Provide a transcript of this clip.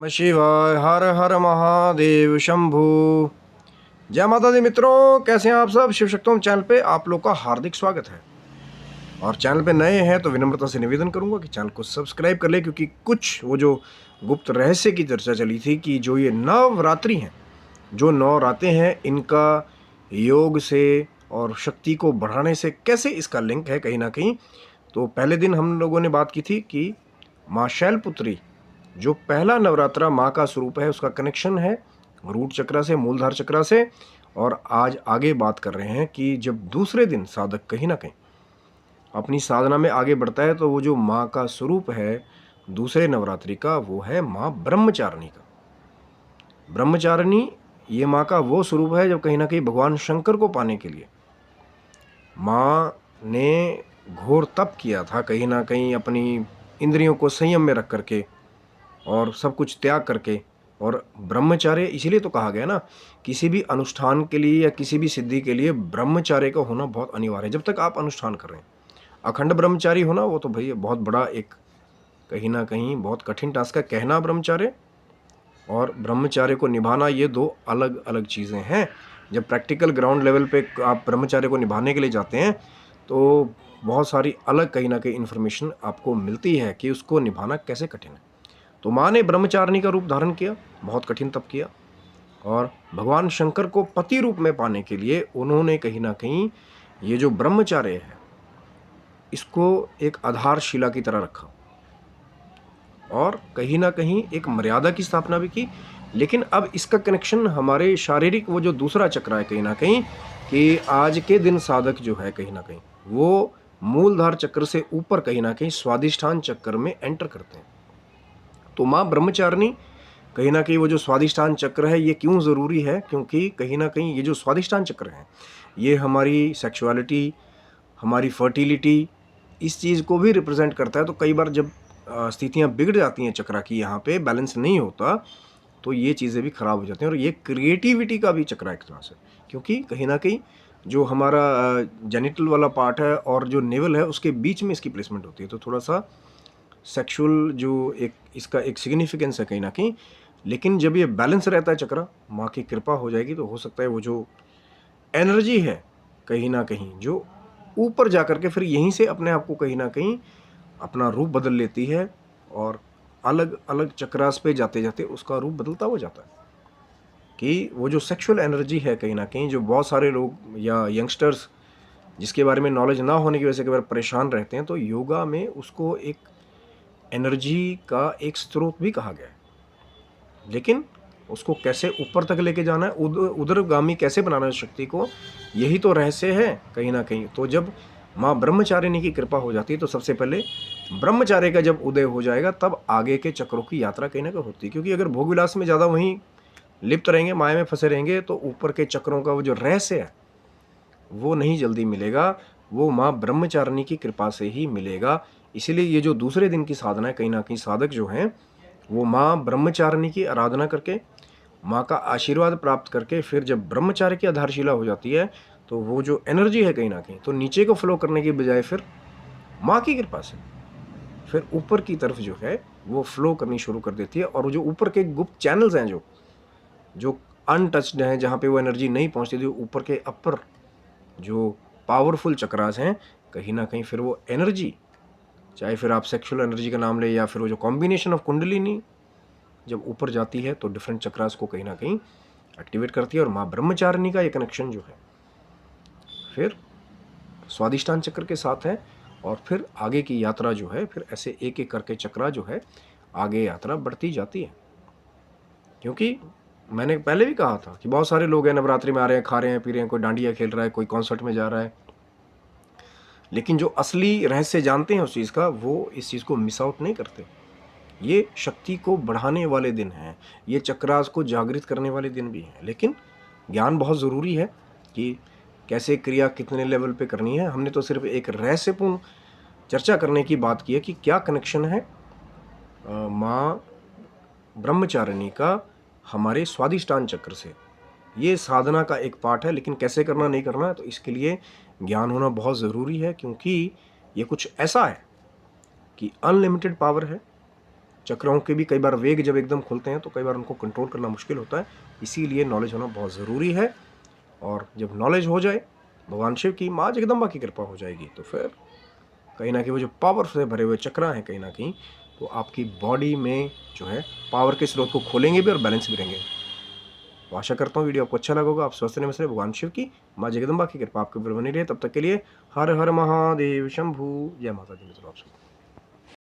नमः शिवाय। हर हर महादेव शंभू। जय माता दी मित्रों, कैसे हैं आप सब। शिव शक्तोम चैनल पे आप लोग का हार्दिक स्वागत है। और चैनल पे नए हैं तो विनम्रता से निवेदन करूंगा कि चैनल को सब्सक्राइब कर ले, क्योंकि कुछ वो जो गुप्त रहस्य की चर्चा चली थी कि जो ये नवरात्रि हैं, जो 9 रातें हैं, इनका योग से और शक्ति को बढ़ाने से कैसे इसका लिंक है कहीं ना कहीं। तो पहले दिन हम लोगों ने बात की थी कि माँ शैलपुत्री, जो पहला नवरात्रा माँ का स्वरूप है, उसका कनेक्शन है रूट चक्रा से, मूलधार चक्रा से। और आज आगे बात कर रहे हैं कि जब दूसरे दिन साधक कहीं ना कहीं अपनी साधना में आगे बढ़ता है, तो वो जो माँ का स्वरूप है दूसरे नवरात्रि का, वो है माँ ब्रह्मचारिणी का। ब्रह्मचारिणी ये माँ का वो स्वरूप है जब कहीं ना कहीं भगवान शंकर को पाने के लिए माँ ने घोर तप किया था, कहीं ना कहीं अपनी इंद्रियों को संयम में रख करके और सब कुछ त्याग करके। और ब्रह्मचार्य इसीलिए तो कहा गया ना, किसी भी अनुष्ठान के लिए या किसी भी सिद्धि के लिए ब्रह्मचार्य का होना बहुत अनिवार्य है। जब तक आप अनुष्ठान कर रहे हैं, अखंड ब्रह्मचारी होना वो तो भैया बहुत बड़ा एक कहीं ना कहीं बहुत कठिन टास्क है। कहना ब्रह्मचार्य और ब्रह्मचार्य को निभाना, ये दो अलग अलग चीज़ें हैं। जब प्रैक्टिकल ग्राउंड लेवल पे आप ब्रह्मचार्य को निभाने के लिए जाते हैं, तो बहुत सारी अलग कहीं ना कहीं इन्फॉर्मेशन आपको मिलती है कि उसको निभाना कैसे कठिन है। तो माँ ने ब्रह्मचारिणी का रूप धारण किया, बहुत कठिन तप किया, और भगवान शंकर को पति रूप में पाने के लिए उन्होंने कहीं ना कहीं ये जो ब्रह्मचार्य है, इसको एक आधारशिला की तरह रखा और कहीं ना कहीं एक मर्यादा की स्थापना भी की। लेकिन अब इसका कनेक्शन हमारे शारीरिक वो जो दूसरा चक्र है कहीं ना कहीं, कि आज के दिन साधक जो है कहीं ना कहीं वो मूलधार चक्र से ऊपर कहीं ना कहीं स्वादिष्ठान चक्र में एंटर करते हैं। तो माँ ब्रह्मचारिणी कहीं ना कहीं वो जो स्वादिष्ठान चक्र है, ये क्यों ज़रूरी है, क्योंकि कहीं ना कहीं ये जो स्वादिष्ठान चक्र है, ये हमारी सेक्सुअलिटी, हमारी फर्टिलिटी, इस चीज़ को भी रिप्रेजेंट करता है। तो कई बार जब स्थितियाँ बिगड़ जाती हैं चक्रा की, यहाँ पे बैलेंस नहीं होता, तो ये चीज़ें भी खराब हो जाती हैं। और ये क्रिएटिविटी का भी चक्र है एक तरह से, क्योंकि कहीं ना कहीं जो हमारा जेनिटल वाला पार्ट है और जो नेवल है, उसके बीच में इसकी प्लेसमेंट होती है। तो थोड़ा सा सेक्सुअल जो एक इसका एक सिग्निफिकेंस है कहीं ना कहीं। लेकिन जब ये बैलेंस रहता है चक्रा, माँ की कृपा हो जाएगी, तो हो सकता है वो जो एनर्जी है कहीं ना कहीं जो ऊपर जा करके फिर यहीं से अपने आप को कहीं ना कहीं अपना रूप बदल लेती है, और अलग अलग चक्रास पे जाते जाते उसका रूप बदलता हो जाता है। कि वो जो सेक्सुअल एनर्जी है कहीं ना कहीं, जो बहुत सारे लोग या यंगस्टर्स जिसके बारे में नॉलेज ना होने की वजह से कई बार परेशान रहते हैं, तो योगा में उसको एक एनर्जी का एक स्रोत भी कहा गया है। लेकिन उसको कैसे ऊपर तक लेके जाना है, उदरगामी कैसे बनाना है शक्ति को, यही तो रहस्य है कहीं ना कहीं। तो जब माँ ब्रह्मचारिणी की कृपा हो जाती है, तो सबसे पहले ब्रह्मचार्य का जब उदय हो जाएगा, तब आगे के चक्रों की यात्रा कहीं ना कहीं होती है। क्योंकि अगर भोग विलास में ज़्यादा वहीं लिप्त रहेंगे, माया में फंसे रहेंगे, तो ऊपर के चक्रों का वो जो रहस्य है वो नहीं जल्दी मिलेगा, वो माँ ब्रह्मचारिणी की कृपा से ही मिलेगा। इसीलिए ये जो दूसरे दिन की साधना है, कहीं ना कहीं साधक जो हैं वो माँ ब्रह्मचारिणी की आराधना करके, माँ का आशीर्वाद प्राप्त करके, फिर जब ब्रह्मचार्य की आधारशिला हो जाती है, तो वो जो एनर्जी है कहीं ना कहीं तो नीचे को फ्लो करने की बजाय फिर माँ की कृपा से फिर ऊपर की तरफ जो है वो फ्लो करनी शुरू कर देती है। और वो जो ऊपर के गुप्त चैनल्स हैं जो जो अनटच्ड हैं, जहाँ पे वो एनर्जी नहीं पहुँचती थी, ऊपर के अपर जो पावरफुल चक्रास हैं, कहीं ना कहीं फिर वो एनर्जी, चाहे फिर आप सेक्सुअल एनर्जी का नाम ले या फिर वो जो कॉम्बिनेशन ऑफ कुंडलिनी जब ऊपर जाती है, तो डिफरेंट चक्रास को कहीं ना कहीं एक्टिवेट करती है। और माँ ब्रह्मचारिणी का ये कनेक्शन जो है फिर स्वादिष्ठान चक्र के साथ है, और फिर आगे की यात्रा जो है फिर ऐसे एक एक करके चक्रा जो है आगे यात्रा बढ़ती जाती है। क्योंकि मैंने पहले भी कहा था कि बहुत सारे लोग हैं नवरात्रि में आ रहे हैं, खा रहे हैं, पी रहे हैं, कोई डांडिया खेल रहा है, कोई कॉन्सर्ट में जा रहा है, लेकिन जो असली रहस्य जानते हैं उस चीज़ का, वो इस चीज़ को मिस आउट नहीं करते। ये शक्ति को बढ़ाने वाले दिन हैं, ये चक्रास को जागृत करने वाले दिन भी हैं। लेकिन ज्ञान बहुत ज़रूरी है कि कैसे क्रिया कितने लेवल पे करनी है। हमने तो सिर्फ एक रहस्यपूर्ण चर्चा करने की बात की है कि क्या कनेक्शन है माँ ब्रह्मचारिणी का हमारे स्वादिष्टान चक्र से। ये साधना का एक पार्ट है, लेकिन कैसे करना नहीं करना, तो इसके लिए ज्ञान होना बहुत ज़रूरी है। क्योंकि ये कुछ ऐसा है कि अनलिमिटेड पावर है, चक्रों के भी कई बार वेग जब एकदम खुलते हैं तो कई बार उनको कंट्रोल करना मुश्किल होता है, इसीलिए नॉलेज होना बहुत ज़रूरी है। और जब नॉलेज हो जाए, भगवान शिव की माँ जगदम्बा की कृपा हो जाएगी, तो फिर कहीं ना कहीं वो जो पावर से भरे हुए चक्र हैं कहीं ना कहीं वो आपकी बॉडी में जो है पावर के स्रोत को खोलेंगे भी और बैलेंस भी रहेंगे। तो आशा करता हूँ वीडियो आपको अच्छा लगा होगा। आप स्वस्थ रहने में भगवान शिव की माँ जगदम्बा की कृपा आपके ऊपर बनी रहे। तब तक के लिए हर हर महादेव शंभू। जय माता दी मित्रों आप सबको।